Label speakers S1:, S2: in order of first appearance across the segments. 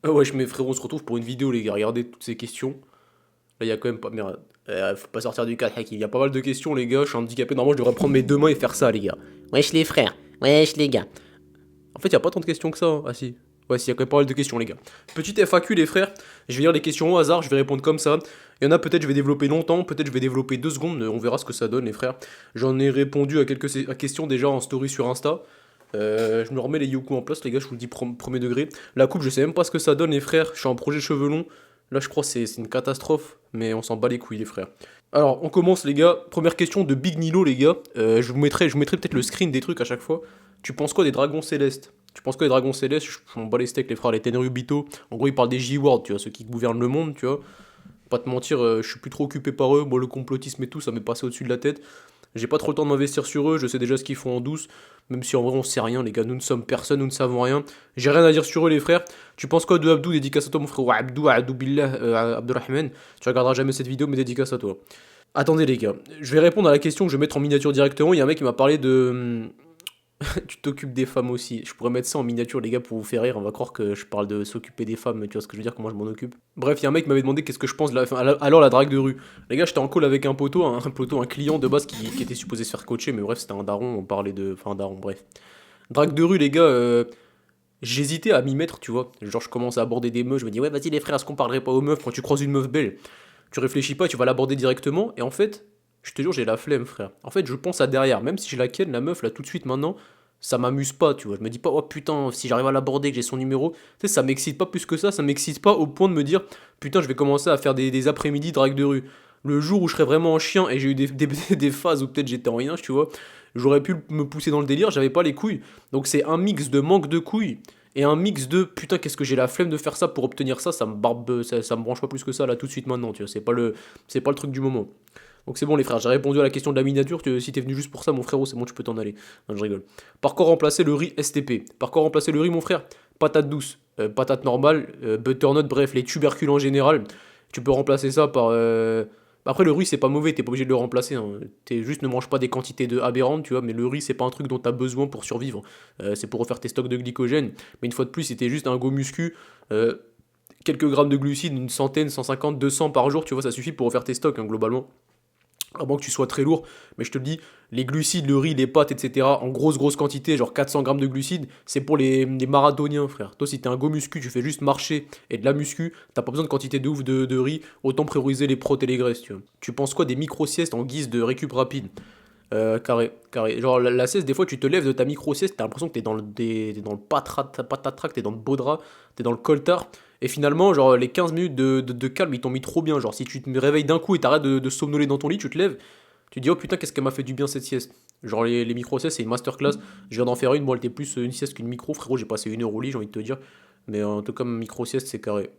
S1: Ah ouais, mes frérot, on se retrouve pour une vidéo, les gars. Regardez toutes ces questions. Là, il y a quand même pas. Merde. Faut pas sortir du cadre, Hakim. Il y a pas mal de questions, les gars. Je suis handicapé. Normalement, je devrais prendre mes deux mains et faire ça, les gars. Wesh, les frères. Wesh, les gars. En fait, il y a pas tant de questions que ça, hein. Ah si. Ouais, si, il y a quand même pas mal de questions, les gars. Petite FAQ, les frères. Je vais lire les questions au hasard. Je vais répondre comme ça. Il y en a peut-être, je vais développer longtemps. Peut-être, je vais développer 2 secondes. On verra ce que ça donne, les frères. J'en ai répondu à quelques questions déjà en story sur Insta. Je me remets les Yoku en place, les gars, je vous le dis premier degré. La coupe, je sais même pas ce que ça donne, les frères. Je suis en projet cheveux longs. Là, je crois que c'est une catastrophe, mais on s'en bat les couilles, les frères. Alors, on commence, les gars. Première question de Big Nilo, les gars. Je vous mettrai peut-être le screen des trucs à chaque fois. Tu penses quoi des dragons célestes? Tu penses quoi des dragons célestes? Je m'en bats les steaks, les frères, les Tenryubito. En gros, ils parlent des J-World, tu vois, ceux qui gouvernent le monde, tu vois. Pas te mentir, je suis plus trop occupé par eux. Moi, le complotisme et tout, ça m'est passé au-dessus de la tête. J'ai pas trop le temps de m'investir sur eux, je sais déjà ce qu'ils font en douce, même si en vrai on sait rien, les gars, nous ne sommes personne, nous ne savons rien. J'ai rien à dire sur eux, les frères. Tu penses quoi de Abdou? Dédicace à toi, mon frère Abdou Billah, Abdurrahman. Tu regarderas jamais cette vidéo, mais dédicace à toi. Attendez, les gars, je vais répondre à la question que je vais mettre en miniature directement. Il y a un mec qui m'a parlé de. Tu t'occupes des femmes aussi. Je pourrais mettre ça en miniature, les gars, pour vous faire rire. On va croire que je parle de s'occuper des femmes, mais tu vois ce que je veux dire, comment je m'en occupe. Bref, il y a un mec qui m'avait demandé qu'est-ce que je pense de la. Enfin, alors la drague de rue. Les gars, j'étais en call avec un poteau, un client de base qui était supposé se faire coacher, mais bref, c'était un daron, on parlait de. Enfin, un daron, bref. Drague de rue, les gars, j'hésitais à m'y mettre, tu vois. Genre, je commence à aborder des meufs, je me dis, ouais, vas-y, les frères, est-ce qu'on parlerait pas aux meufs quand tu croises une meuf belle? Tu réfléchis pas, tu vas l'aborder directement, et en fait, je te jure, j'ai la flemme, frère. En fait, je pense à derrière, même si je la ken, la meuf, là, tout de suite, maintenant, ça m'amuse pas, tu vois. Je me dis pas, oh putain, si j'arrive à l'aborder, que j'ai son numéro, tu sais, ça m'excite pas plus que ça m'excite pas au point de me dire, putain, je vais commencer à faire des après-midi drague de rue. Le jour où je serais vraiment en chien et j'ai eu des phases où peut-être j'étais en rien, tu vois, j'aurais pu me pousser dans le délire, j'avais pas les couilles. Donc c'est un mix de manque de couilles et un mix de putain, qu'est-ce que j'ai la flemme de faire ça pour obtenir ça, ça me barbe, ça me branche pas plus que ça là tout de suite maintenant, tu vois, c'est pas le truc du moment. Donc c'est bon les frères, j'ai répondu à la question de la miniature, si t'es venu juste pour ça mon frérot, c'est bon, tu peux t'en aller. Non, je rigole. Par quoi remplacer le riz STP? Par quoi remplacer le riz mon frère? Patate douce, patate normale, butternut, bref, les tubercules en général. Tu peux remplacer ça par... Après le riz c'est pas mauvais, t'es pas obligé de le remplacer, hein. T'es juste ne mange pas des quantités de aberrantes, tu vois, mais le riz c'est pas un truc dont t'as besoin pour survivre. C'est pour refaire tes stocks de glycogène. Mais une fois de plus, si t'es juste un go muscu, euh, quelques grammes de glucides, une centaine, 150, 200 par jour, tu vois, ça suffit pour refaire tes stocks, hein, globalement. À moins que tu sois très lourd, mais je te le dis, les glucides, le riz, les pâtes, etc., en grosse quantité, genre 400 grammes de glucides, c'est pour les marathoniens, frère. Toi, si t'es un go muscu, tu fais juste marcher et de la muscu, t'as pas besoin de quantité de ouf de riz, autant prioriser les protéines et les graisses, tu vois. Tu penses quoi des micro-siestes en guise de récup rapide? Carré. Genre, la sieste, des fois, tu te lèves de ta micro-sieste, t'as l'impression que t'es dans le patatrac, t'es dans le beau drap, t'es dans le coltard. Et finalement, genre, les 15 minutes de calme, ils t'ont mis trop bien. Genre, si tu te réveilles d'un coup et t'arrêtes de somnoler dans ton lit, tu te lèves, tu te dis, oh putain, qu'est-ce qu'elle m'a fait du bien cette sieste. Genre, les micro-siestes, c'est une masterclass. Je viens d'en faire une, moi, elle était plus une sieste qu'une micro, frérot. J'ai passé 1 heure au lit, j'ai envie de te dire. Mais en tout cas, micro-sieste, c'est carré.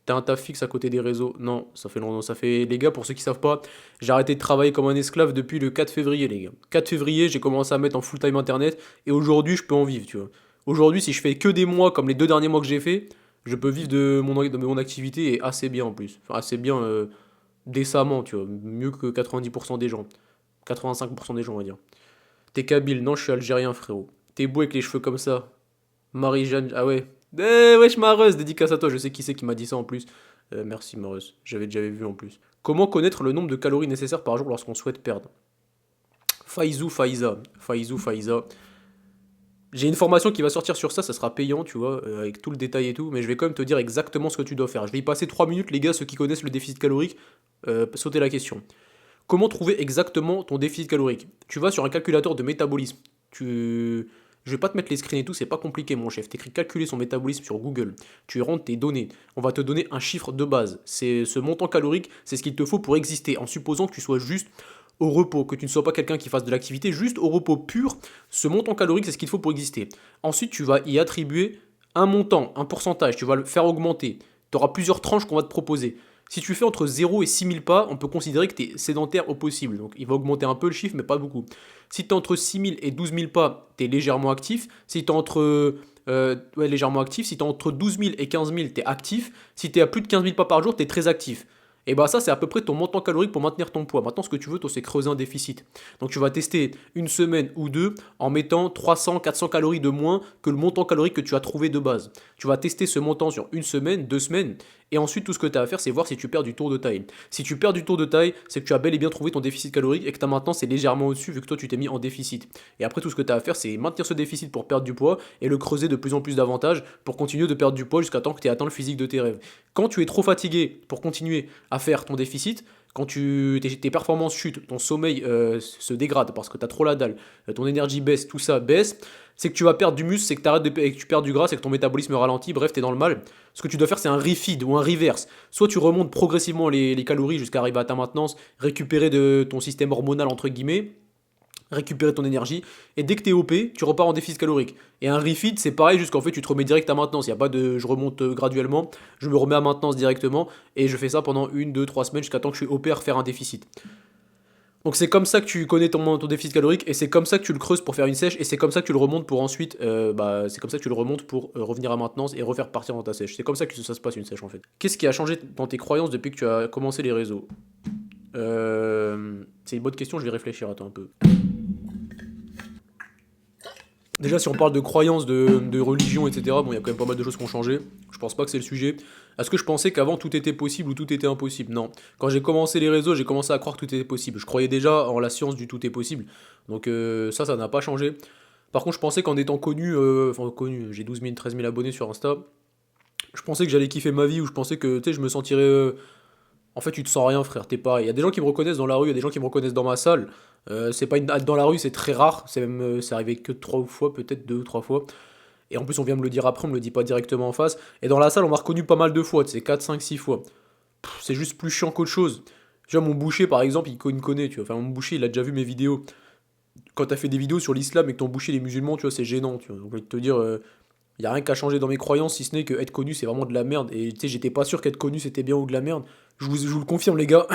S1: T'as un taf fixe à côté des réseaux? Non, ça fait longtemps. Ça fait, les gars, pour ceux qui savent pas, j'ai arrêté de travailler comme un esclave depuis le 4 février, les gars. 4 février, j'ai commencé à mettre en full-time internet et aujourd'hui, je peux en vivre, tu vois. Aujourd'hui, si je fais que des mois comme les 2 derniers mois que j'ai fait, je peux vivre de mon activité et assez bien en plus. Enfin, assez bien décemment, tu vois. Mieux que 90% des gens. 85% des gens, on va dire. T'es kabyle? Non, je suis algérien, frérot. T'es beau avec les cheveux comme ça. Marie-Jeanne, ah ouais. Wesh, Mareuse, dédicace à toi, je sais qui c'est qui m'a dit ça en plus. Merci, Mareuse, j'avais déjà vu en plus. Comment connaître le nombre de calories nécessaires par jour lorsqu'on souhaite perdre? Faizou Faiza. J'ai une formation qui va sortir sur ça, ça sera payant, tu vois, avec tout le détail et tout, mais je vais quand même te dire exactement ce que tu dois faire. Je vais y passer 3 minutes, les gars, ceux qui connaissent le déficit calorique, sautez la question. Comment trouver exactement ton déficit calorique? Tu vas sur un calculateur de métabolisme. Je vais pas te mettre les screens et tout, c'est pas compliqué mon chef. T'écris calculer son métabolisme sur Google. Tu rentres tes données. On va te donner un chiffre de base. C'est ce montant calorique, c'est ce qu'il te faut pour exister. En supposant que tu sois juste au repos, que tu ne sois pas quelqu'un qui fasse de l'activité, juste au repos pur, ce montant calorique, c'est ce qu'il faut pour exister. Ensuite, tu vas y attribuer un montant, un pourcentage, tu vas le faire augmenter. Tu auras plusieurs tranches qu'on va te proposer. Si tu fais entre 0 et 6000 pas, on peut considérer que tu es sédentaire au possible. Donc il va augmenter un peu le chiffre, mais pas beaucoup. Si tu es entre 6000 et 12000 pas, tu es légèrement actif. Si tu es entre. Légèrement actif. Si tu es entre 12000 et 15000, tu es actif. Si tu es à plus de 15000 pas par jour, tu es très actif. Et bah ça, c'est à peu près ton montant calorique pour maintenir ton poids. Maintenant, ce que tu veux, toi, c'est creuser un déficit. Donc tu vas tester une semaine ou deux en mettant 300, 400 calories de moins que le montant calorique que tu as trouvé de base. Tu vas tester ce montant sur une semaine, 2 semaines, et ensuite tout ce que tu as à faire, c'est voir si tu perds du tour de taille. Si tu perds du tour de taille, c'est que tu as bel et bien trouvé ton déficit calorique et que ta maintenance est légèrement au-dessus vu que toi tu t'es mis en déficit. Et après tout ce que tu as à faire, c'est maintenir ce déficit pour perdre du poids et le creuser de plus en plus davantage pour continuer de perdre du poids jusqu'à temps que tu aies atteint le physique de tes rêves. Quand tu es trop fatigué pour continuer à faire ton déficit, quand tes performances chutent, ton sommeil se dégrade parce que tu as trop la dalle, ton énergie baisse, tout ça baisse, c'est que tu vas perdre du muscle, c'est que, et que tu perds du gras, c'est que ton métabolisme ralentit, bref, tu es dans le mal. Ce que tu dois faire, c'est un refeed ou un reverse. Soit tu remontes progressivement les calories jusqu'à arriver à ta maintenance, récupérer de ton système hormonal, entre guillemets, récupérer ton énergie, et dès que tu es OP, tu repars en déficit calorique. Et un refeed, c'est pareil, jusqu'en fait, tu te remets direct à maintenance. Il n'y a pas de je remonte graduellement, je me remets à maintenance directement, et je fais ça pendant 1, 2, 3 semaines jusqu'à temps que je suis OP à refaire un déficit. Donc c'est comme ça que tu connais ton déficit calorique et c'est comme ça que tu le creuses pour faire une sèche et c'est comme ça que tu le remontes pour ensuite c'est comme ça que tu le remontes pour revenir à maintenance et refaire partir dans ta sèche. C'est comme ça que ça se passe une sèche en fait. Qu'est-ce qui a changé dans tes croyances depuis que tu as commencé les réseaux? C'est une bonne question, je vais réfléchir, attends un peu. Déjà, si on parle de croyances, de religion, etc., bon, il y a quand même pas mal de choses qui ont changé. Je pense pas que c'est le sujet. Est-ce que je pensais qu'avant tout était possible ou tout était impossible? Non. Quand j'ai commencé les réseaux, j'ai commencé à croire que tout était possible. Je croyais déjà en la science du tout est possible. Donc ça n'a pas changé. Par contre, je pensais qu'en étant connu, j'ai 12 000, 13 000 abonnés sur Insta, je pensais que j'allais kiffer ma vie ou je pensais que, tu sais, je me sentirais en fait, tu te sens rien, frère, t'es pareil. Il y a des gens qui me reconnaissent dans la rue, il y a des gens qui me reconnaissent dans ma salle. C'est pas dans la rue, c'est très rare. C'est arrivé que 3 fois, peut-être 2 ou 3 fois. Et en plus, on vient me le dire après, on me le dit pas directement en face. Et dans la salle, on m'a reconnu pas mal de fois, tu sais, 4, 5, 6 fois. C'est juste plus chiant qu'autre chose. Tu vois, mon boucher, par exemple, il me connaît, tu vois. Enfin, mon boucher, il a déjà vu mes vidéos. Quand t'as fait des vidéos sur l'islam et que ton boucher, les musulmans, tu vois, c'est gênant, tu vois. Donc, je vais te dire, il y a rien qu'à changer dans mes croyances, si ce n'est que être connu, c'est vraiment de la merde. Et tu sais, j'étais pas sûr qu'être connu, c'était bien ou de la merde. Je vous le confirme, les gars,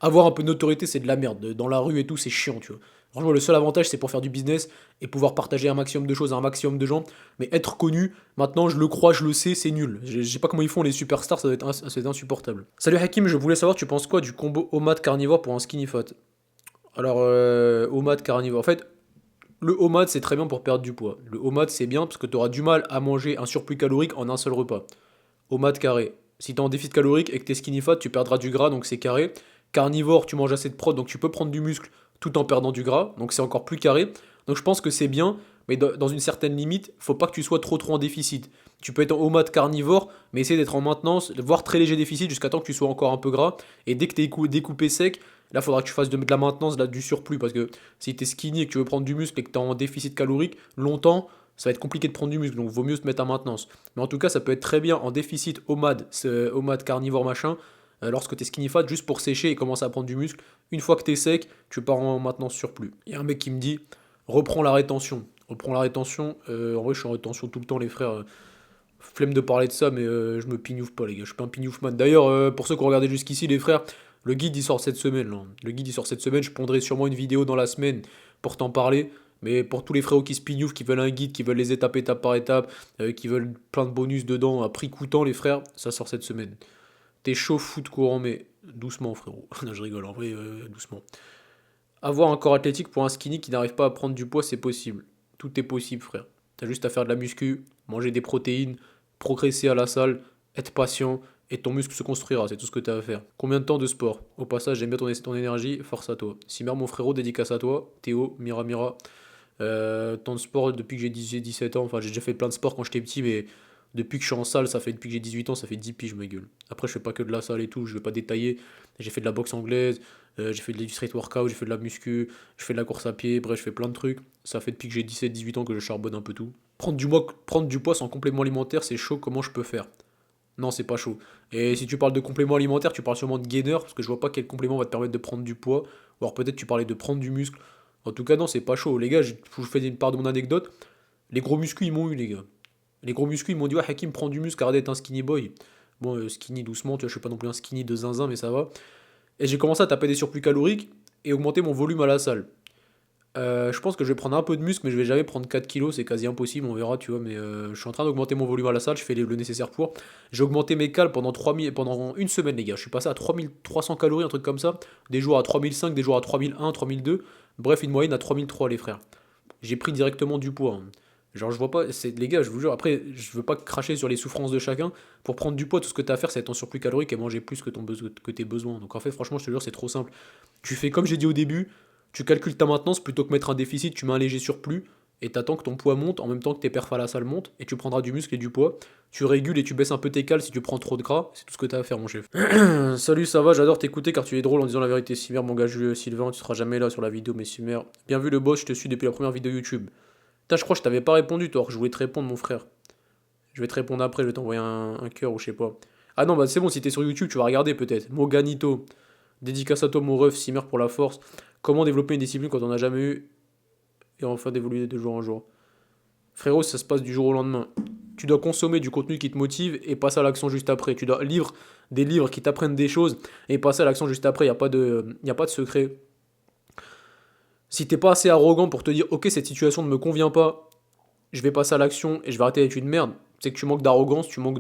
S1: avoir un peu de notoriété, c'est de la merde. Dans la rue et tout, c'est chiant, tu vois. Franchement, le seul avantage, c'est pour faire du business et pouvoir partager un maximum de choses à un maximum de gens. Mais être connu, maintenant, je le crois, je le sais, c'est nul. Je sais pas comment ils font les superstars, ça doit être insupportable. Salut Hakim, je voulais savoir, tu penses quoi du combo homade carnivore pour un skinny fat? Alors, homade carnivore. En fait, le homade, c'est très bien pour perdre du poids. Le homade, c'est bien parce que tu auras du mal à manger un surplus calorique en un seul repas. Homade carré. Si tu es en déficit calorique et que tu es skinny fat, tu perdras du gras, donc c'est carré. Carnivore, tu manges assez de prot, donc tu peux prendre du muscle tout en perdant du gras, donc c'est encore plus carré. Donc je pense que c'est bien, mais dans une certaine limite, faut pas que tu sois trop en déficit. Tu peux être en homade carnivore, mais essayer d'être en maintenance, voire très léger déficit jusqu'à temps que tu sois encore un peu gras. Et dès que tu es découpé sec, là, il faudra que tu fasses de la maintenance, du surplus, parce que si tu es skinny et que tu veux prendre du muscle et que tu es en déficit calorique, longtemps, ça va être compliqué de prendre du muscle, donc vaut mieux se mettre à maintenance. Mais en tout cas, ça peut être très bien en déficit homade carnivore machin, lorsque tu es skinny fat, juste pour sécher et commencer à prendre du muscle. Une fois que tu es sec, tu pars en maintenance surplus. Il y a un mec qui me dit, reprends la rétention. Reprends la rétention. En vrai, je suis en rétention tout le temps, les frères. Flemme de parler de ça, mais je me pignouffe pas, les gars. Je suis pas un pignoufman. D'ailleurs, pour ceux qui ont regardé jusqu'ici, les frères, le guide il sort cette semaine. Là. Le guide il sort cette semaine. Je pondrai sûrement une vidéo dans la semaine pour t'en parler. Mais pour tous les frérots qui se pignoufent, qui veulent un guide, qui veulent les étapes étape par étape, qui veulent plein de bonus dedans à prix coûtant, les frères, ça sort cette semaine. T'es chaud, foot courant, mais doucement, frérot. Non, je rigole, en vrai, doucement. Avoir un corps athlétique pour un skinny qui n'arrive pas à prendre du poids, c'est possible. Tout est possible, frère. T'as juste à faire de la muscu, manger des protéines, progresser à la salle, être patient, et ton muscle se construira, c'est tout ce que t'as à faire. Combien de temps de sport? Au passage, j'aime bien ton énergie, force à toi. Simer, mon frérot, dédicace à toi. Théo, Mira Mira. Temps de sport depuis que j'ai 17 ans. Enfin, j'ai déjà fait plein de sports quand j'étais petit, mais depuis que je suis en salle, ça fait depuis que j'ai 18 ans, ça fait 10 piges, ma gueule. Après, je fais pas que de la salle et tout, je vais pas détailler. J'ai fait de la boxe anglaise, j'ai fait du street workout, j'ai fait de la muscu, je fais de la course à pied, bref, je fais plein de trucs. Ça fait depuis que j'ai 17-18 ans que je charbonne un peu tout. Prendre du poids sans complément alimentaire, c'est chaud, comment je peux faire? Non, c'est pas chaud. Et si tu parles de complément alimentaire, tu parles sûrement de gainer, parce que je vois pas quel complément va te permettre de prendre du poids. Ou alors peut-être tu parlais de prendre du muscle. En tout cas, non, c'est pas chaud. Les gars, je vous fais une part de mon anecdote. Les gros muscles, ils m'ont eu, les gars. Les gros muscles, ils m'ont dit, ouais, Hakim, prends du muscle, arrête d'être un skinny boy. Bon, skinny doucement, tu vois, je suis pas non plus un skinny de zinzin, mais ça va. Et j'ai commencé à taper des surplus caloriques et augmenter mon volume à la salle. Je pense que je vais prendre un peu de muscle, mais je vais jamais prendre 4 kilos, c'est quasi impossible, on verra, tu vois. Mais je suis en train d'augmenter mon volume à la salle, je fais le nécessaire pour. J'ai augmenté mes cales pendant 3000, pendant une semaine, les gars. Je suis passé à 3300 calories, un truc comme ça. Des jours à 3005, des jours à 3001, 3002. Bref, une moyenne à 3003, les frères. J'ai pris directement du poids, hein. Genre, je vois pas, c'est les gars, je vous jure, après, je veux pas cracher sur les souffrances de chacun. Pour prendre du poids, tout ce que t'as à faire, c'est être en surplus calorique et manger plus que, que tes besoins. Donc en fait, franchement, je te jure, c'est trop simple. Tu fais comme j'ai dit au début, tu calcules ta maintenance, plutôt que mettre un déficit, tu mets un léger surplus et t'attends que ton poids monte en même temps que tes perfs à la salle montent et tu prendras du muscle et du poids. Tu régules et tu baisses un peu tes cales si tu prends trop de gras, c'est tout ce que t'as à faire, mon chef. Salut, ça va, j'adore t'écouter car tu es drôle en disant la vérité. Simer, mon gars, Sylvain, tu seras jamais là sur la vidéo, mais Simer, bien vu le boss, je te suis depuis la première vidéo YouTube. Putain, je crois que je t'avais pas répondu, toi, alors que je voulais te répondre, mon frère. Je vais te répondre après, je vais t'envoyer un cœur ou je sais pas. Ah non, bah c'est bon, si t'es sur YouTube, tu vas regarder peut-être. Moganito, dédicace à toi, mon ref, Simer pour la force. Comment développer une discipline quand on n'a jamais eu et enfin d'évoluer de jour en jour. Frérot, ça se passe du jour au lendemain. Tu dois consommer du contenu qui te motive et passer à l'action juste après. Tu dois lire des livres qui t'apprennent des choses et passer à l'action juste après. Y a pas de secret. Si t'es pas assez arrogant pour te dire, ok, cette situation ne me convient pas, je vais passer à l'action et je vais arrêter d'être une merde, c'est que tu manques d'arrogance, tu manques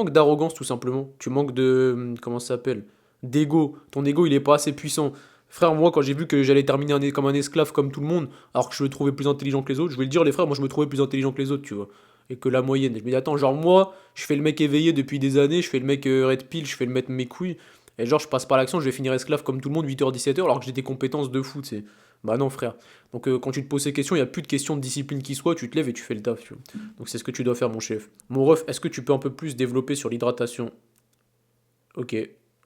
S1: d'arrogance tout simplement. Tu manques de, comment ça s'appelle, d'ego. Ton ego, il est pas assez puissant. Frère, moi, quand j'ai vu que j'allais terminer comme un esclave comme tout le monde, alors que je me trouvais plus intelligent que les autres, je vais le dire, les frères, moi, je me trouvais plus intelligent que les autres, tu vois. Et que la moyenne. Et je me dis, attends, genre, moi, je fais le mec éveillé depuis des années, je fais le mec red pill, je fais le mec mes couilles. Et genre, je passe par l'action, je vais finir esclave comme tout le monde, 8h-17h, alors que j'ai des compétences de fou, tu sais. Bah non, frère. Donc, quand tu te poses ces questions, il n'y a plus de question de discipline qui soit, tu te lèves et tu fais le taf, tu vois. Donc, c'est ce que tu dois faire, mon chef. Mon ref, est-ce que tu peux un peu plus développer sur l'hydratation? Ok,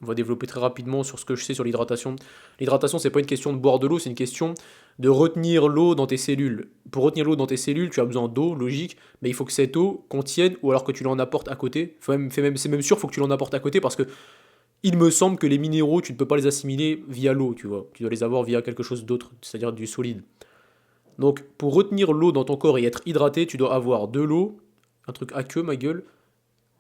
S1: on va développer très rapidement sur ce que je sais sur l'hydratation. L'hydratation, c'est pas une question de boire de l'eau, c'est une question de retenir l'eau dans tes cellules. Pour retenir l'eau dans tes cellules, tu as besoin d'eau, logique, mais il faut que cette eau contienne, ou alors que tu l'en apportes à côté. C'est même sûr, il faut que tu l'en apportes à côté parce que il me semble que les minéraux, tu ne peux pas les assimiler via l'eau, tu vois. Tu dois les avoir via quelque chose d'autre, c'est-à-dire du solide. Donc, pour retenir l'eau dans ton corps et être hydraté, tu dois avoir de l'eau, un truc aqueux, ma gueule,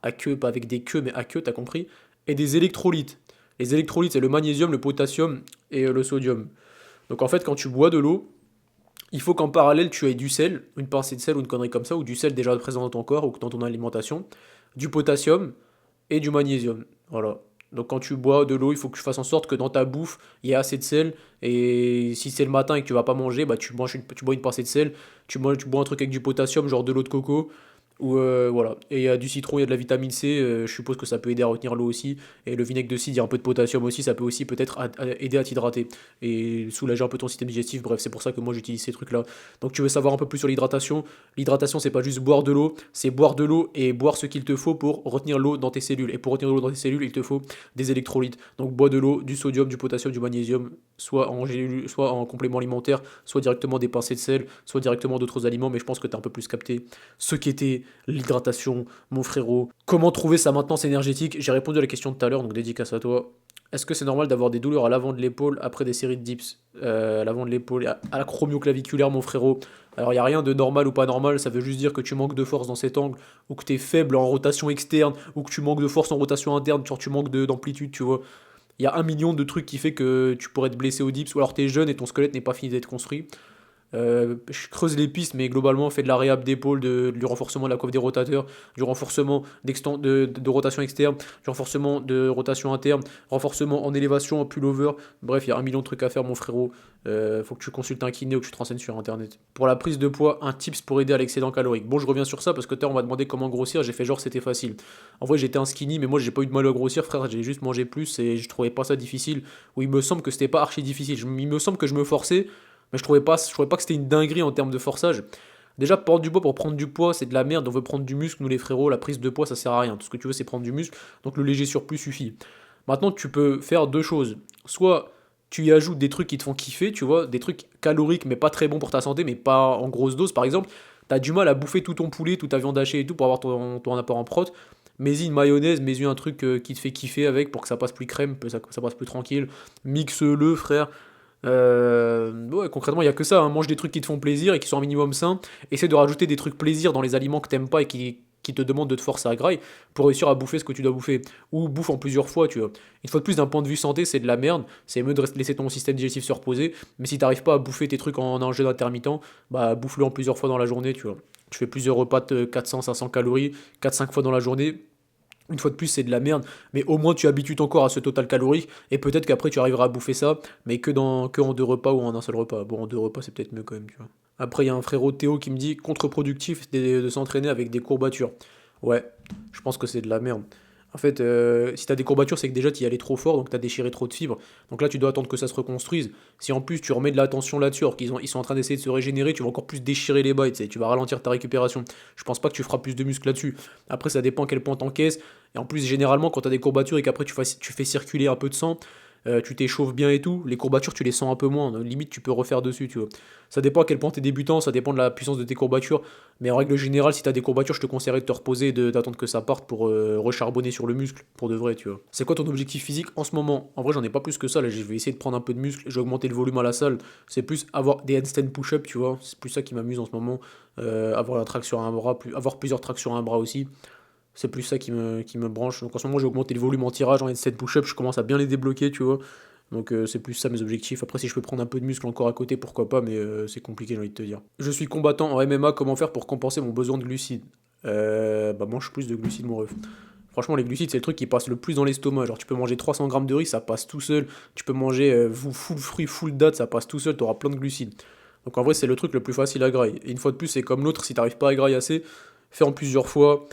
S1: aqueux, pas avec des queues, mais aqueux, t'as compris, et des électrolytes. Les électrolytes, c'est le magnésium, le potassium et le sodium. Donc en fait, quand tu bois de l'eau, il faut qu'en parallèle, tu aies du sel, une pincée de sel ou une connerie comme ça, ou du sel déjà présent dans ton corps ou dans ton alimentation, du potassium et du magnésium. Voilà. Donc quand tu bois de l'eau, il faut que tu fasses en sorte que dans ta bouffe, il y ait assez de sel. Et si c'est le matin et que tu vas pas manger, bah tu bois une pincée de sel, tu bois un truc avec du potassium, genre de l'eau de coco, ou voilà. Et il y a du citron, il y a de la vitamine C, je suppose que ça peut aider à retenir l'eau aussi. Et le vinaigre de cidre, il y a un peu de potassium aussi, ça peut aussi peut-être aider à t'hydrater et soulager un peu ton système digestif. Bref, c'est pour ça que moi j'utilise ces trucs-là. Donc tu veux savoir un peu plus sur l'hydratation. L'hydratation, c'est pas juste boire de l'eau, c'est boire de l'eau et boire ce qu'il te faut pour retenir l'eau dans tes cellules. Et pour retenir l'eau dans tes cellules, il te faut des électrolytes. Donc bois de l'eau, du sodium, du potassium, du magnésium, soit en gélule, soit en complément alimentaire, soit directement des pincées de sel, soit directement d'autres aliments. Mais je pense que tu as un peu plus capté ce qu'était l'hydratation, mon frérot. Comment trouver sa maintenance énergétique? J'ai répondu à la question de tout à l'heure, donc dédicace à toi. Est-ce que c'est normal d'avoir des douleurs à l'avant de l'épaule après des séries de dips? À l'avant de l'épaule, à la chromioclaviculaire, mon frérot. Alors, il n'y a rien de normal ou pas normal, ça veut juste dire que tu manques de force dans cet angle, ou que tu es faible en rotation externe, ou que tu manques de force en rotation interne, genre tu manques d'amplitude, tu vois. Il y a un million de trucs qui fait que tu pourrais te blesser au dips, ou alors tu es jeune et ton squelette n'est pas fini d'être construit. Je creuse les pistes, mais globalement, fait de la réhab d'épaule, du renforcement de la coiffe des rotateurs, du renforcement de rotation externe, du renforcement de rotation interne, renforcement en élévation, en pullover. Bref, il y a un million de trucs à faire, mon frérot. Faut que tu consultes un kiné ou que tu te renseignes sur internet. Pour la prise de poids, un tips pour aider à l'excédent calorique. Bon, je reviens sur ça parce que on m'a demandé comment grossir. J'ai fait genre c'était facile. En vrai, j'étais un skinny, mais moi j'ai pas eu de mal à grossir, frère. J'ai juste mangé plus et je trouvais pas ça difficile. Ou il me semble que c'était pas archi difficile. Il me semble que je me forçais. Mais je trouvais pas que c'était une dinguerie en termes de forçage. Déjà, prendre du poids pour prendre du poids, c'est de la merde. On veut prendre du muscle, nous les frérots. La prise de poids, ça sert à rien. Tout ce que tu veux, c'est prendre du muscle. Donc le léger surplus suffit. Maintenant, tu peux faire deux choses. Soit tu y ajoutes des trucs qui te font kiffer, tu vois, des trucs caloriques, mais pas très bons pour ta santé, mais pas en grosse dose. Par exemple, t'as du mal à bouffer tout ton poulet, toute ta viande hachée et tout pour avoir ton apport en prot. Mets-y une mayonnaise, mets-y un truc qui te fait kiffer avec pour que ça passe plus crème, ça passe plus tranquille. Mixe-le, frère. Ouais, concrètement, il n'y a que ça, hein. Mange des trucs qui te font plaisir et qui sont un minimum sains. Essaie de rajouter des trucs plaisir dans les aliments que t'aimes pas et qui te demande de te forcer à graille pour réussir à bouffer ce que tu dois bouffer. Ou bouffe en plusieurs fois, tu vois. Une fois de plus, d'un point de vue santé, c'est de la merde. C'est mieux de laisser ton système digestif se reposer. Mais si t'arrives pas à bouffer tes trucs en un jeûne intermittent, bah bouffe-le en plusieurs fois dans la journée, tu vois. Tu fais plusieurs repas de 400-500 calories, 4-5 fois dans la journée. Une fois de plus, c'est de la merde, mais au moins tu habitues ton corps à ce total calorique, et peut-être qu'après tu arriveras à bouffer ça, mais que en deux repas ou en un seul repas. Bon, en deux repas, c'est peut-être mieux quand même, tu vois. Après, il y a un frérot Théo qui me dit contre-productif de s'entraîner avec des courbatures. Ouais, je pense que c'est de la merde. En fait, si t'as des courbatures, c'est que déjà tu y allais trop fort, donc t'as déchiré trop de fibres. Donc là, tu dois attendre que ça se reconstruise. Si en plus tu remets de l'attention là-dessus, alors ils sont en train d'essayer de se régénérer, tu vas encore plus déchirer les bails, tu sais, tu vas ralentir ta récupération. Je pense pas que tu feras plus de muscles là-dessus. Après, ça dépend à quel point t'encaisses. Et en plus, généralement, quand t'as des courbatures et qu'après tu fais circuler un peu de sang, tu t'échauffes bien et tout, les courbatures, tu les sens un peu moins. Limite, tu peux refaire dessus, tu vois. Ça dépend à quel point t'es débutant, ça dépend de la puissance de tes courbatures. Mais en règle générale, si t'as des courbatures, je te conseillerais de te reposer et d'attendre que ça parte pour recharbonner sur le muscle, pour de vrai, tu vois. C'est quoi ton objectif physique en ce moment? En vrai, j'en ai pas plus que ça. Là, je vais essayer de prendre un peu de muscle, je vais augmenter le volume à la salle. C'est plus avoir des handstand push-up, tu vois. C'est plus ça qui m'amuse en ce moment. Avoir la traction sur un bras, avoir plusieurs tracks sur un bras aussi. C'est plus ça qui me branche. Donc en ce moment, j'ai augmenté le volume en tirage, en headset push-up, je commence à bien les débloquer, tu vois. Donc c'est plus ça mes objectifs. Après, si je peux prendre un peu de muscle encore à côté, pourquoi pas, mais c'est compliqué, j'ai envie de te dire. Je suis combattant en MMA, comment faire pour compenser mon besoin de glucides? Bah, mange plus de glucides, mon ref. Franchement, les glucides, c'est le truc qui passe le plus dans l'estomac. Genre, tu peux manger 300 grammes de riz, ça passe tout seul. Tu peux manger full fruits, full dates, ça passe tout seul, t'auras plein de glucides. Donc en vrai, c'est le truc le plus facile à grailler. Et une fois de plus, c'est comme l'autre, si t'arrives pas à grailler assez, fais en plusieurs fois.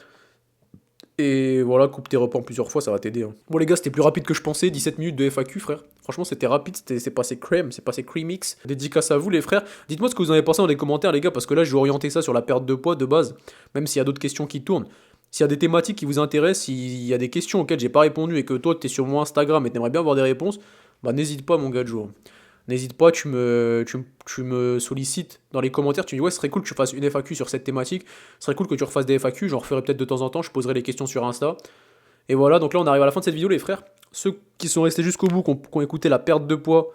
S1: Et voilà, coupe tes repas en plusieurs fois, ça va t'aider, hein. Bon les gars, c'était plus rapide que je pensais, 17 minutes de FAQ frère. Franchement c'était rapide, c'est passé crème, c'est passé creamix. Dédicace à vous les frères. Dites-moi ce que vous en avez pensé dans les commentaires les gars, parce que là je vais orienter ça sur la perte de poids de base, même s'il y a d'autres questions qui tournent. S'il y a des thématiques qui vous intéressent, s'il y a des questions auxquelles j'ai pas répondu et que toi t'es sur mon Instagram et t'aimerais bien avoir des réponses, bah n'hésite pas mon gars de jour. N'hésite pas, tu me sollicites dans les commentaires, tu me dis ouais, ce serait cool que tu fasses une FAQ sur cette thématique, ce serait cool que tu refasses des FAQ, j'en referai peut-être de temps en temps, je poserai les questions sur Insta. Et voilà, donc là on arrive à la fin de cette vidéo les frères. Ceux qui sont restés jusqu'au bout, qui ont écouté la perte de poids,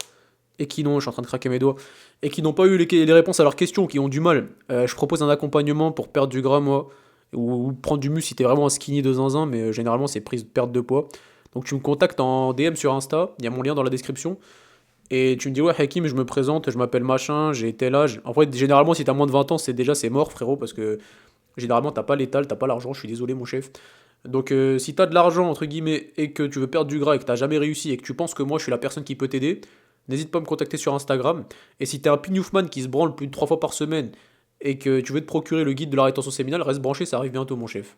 S1: et qui n'ont, je suis en train de craquer mes doigts, et qui n'ont pas eu les réponses à leurs questions, qui ont du mal, je propose un accompagnement pour perdre du gras moi, ou prendre du muscle si t'es vraiment un skinny de zinzin, mais généralement c'est prise de perte de poids. Donc tu me contactes en DM sur Insta, il y a mon lien dans la description. Et tu me dis, ouais, Hakim, je me présente, je m'appelle machin, j'ai tel âge. En fait, généralement, si t'as moins de 20 ans, c'est mort, frérot, parce que généralement, t'as pas l'étal, t'as pas l'argent, je suis désolé, mon chef. Donc, si t'as de l'argent, entre guillemets, et que tu veux perdre du gras et que t'as jamais réussi et que tu penses que moi, je suis la personne qui peut t'aider, n'hésite pas à me contacter sur Instagram. Et si t'es un pignoufman qui se branle plus de 3 fois par semaine et que tu veux te procurer le guide de la rétention séminale, reste branché, ça arrive bientôt, mon chef.